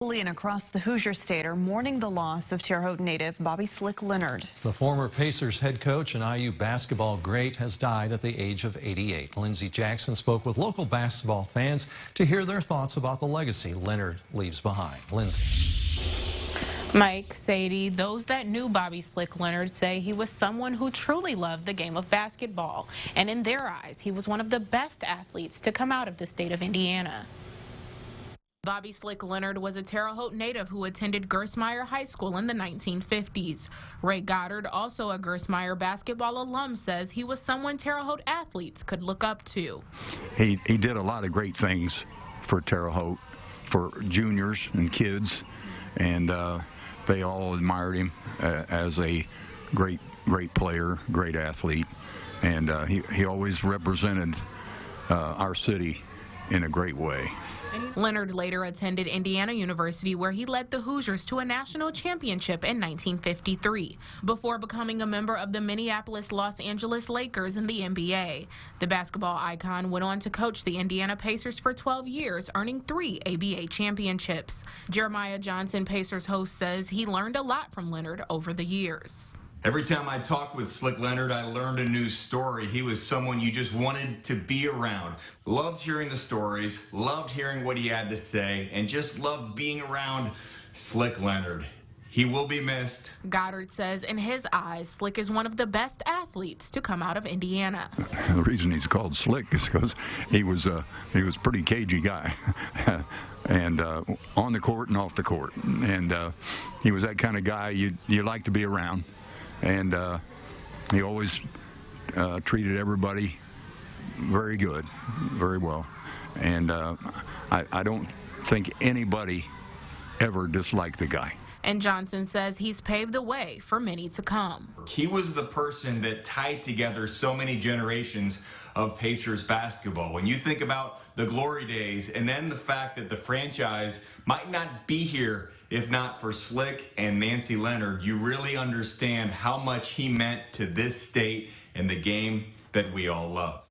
And across the Hoosier State are mourning the loss of Terre Haute native Bobby "Slick" Leonard. The former Pacers head coach and IU basketball great has died at the age of 88. Lindsey Jackson spoke with local basketball fans to hear their thoughts about the legacy Leonard leaves behind. Lindsey. Mike, Sadie, those that knew Bobby "Slick" Leonard say he was someone who truly loved the game of basketball. And in their eyes, he was one of the best athletes to come out of the state of Indiana. Bobby "Slick" Leonard was a Terre Haute native who attended Gersmeyer High School in the 1950s. Ray Goddard, also a Gersmeyer basketball alum, says he was someone Terre Haute athletes could look up to. He did a lot of great things for Terre Haute, for juniors and kids, and they all admired him as a great player, great athlete, and he always represented our city in a great way. Leonard later attended Indiana University, where he led the Hoosiers to a national championship in 1953, before becoming a member of the Minneapolis-Los Angeles Lakers in the NBA. The basketball icon went on to coach the Indiana Pacers for 12 years, earning 3 ABA championships. Jeremiah Johnson, Pacers host, says he learned a lot from Leonard over the years. Every time I talked with Slick Leonard, I learned a new story. He was someone you just wanted to be around. Loved hearing the stories, loved hearing what he had to say, and just loved being around Slick Leonard. He will be missed. Goddard says in his eyes, Slick is one of the best athletes to come out of Indiana. The reason he's called Slick is because he was a pretty cagey guy, and on the court and off the court. And he was that kind of guy you like to be around. And he always treated everybody very good, very well. And I don't think anybody ever disliked the guy. And Johnson says he's paved the way for many to come. He was the person that tied together so many generations of Pacers basketball. When you think about the glory days and then the fact that the franchise might not be here if not for Slick and Nancy Leonard, you really understand how much he meant to this state and the game that we all love.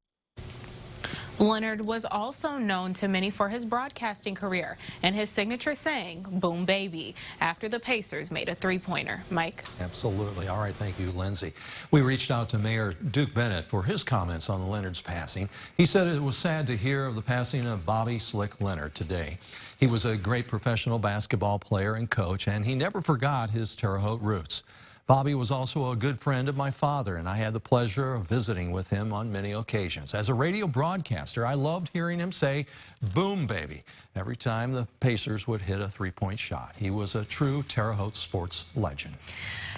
Leonard was also known to many for his broadcasting career and his signature saying, "Boom, baby," after the Pacers made a three-pointer. Mike? Absolutely. All right, thank you, Lindsey. We reached out to Mayor Duke Bennett for his comments on Leonard's passing. He said it was sad to hear of the passing of Bobby "Slick" Leonard today. He was a great professional basketball player and coach, and he never forgot his Terre Haute roots. Bobby was also a good friend of my father, and I had the pleasure of visiting with him on many occasions. As a radio broadcaster, I loved hearing him say, "Boom, baby," every time the Pacers would hit a three-point shot. He was a true Terre Haute sports legend.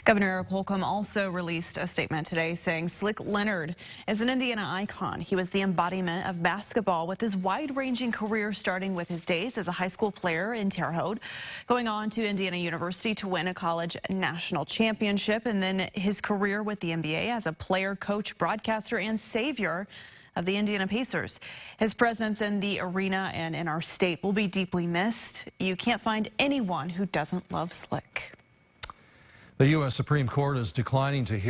Governor Eric Holcomb also released a statement today saying Slick Leonard is an Indiana icon. He was the embodiment of basketball with his wide-ranging career starting with his days as a high school player in Terre Haute, going on to Indiana University to win a college national championship, and then his career with the NBA as a player, coach, broadcaster, and savior of the Indiana Pacers. His presence in the arena and in our state will be deeply missed. You can't find anyone who doesn't love Slick. The U.S. Supreme Court is declining to hear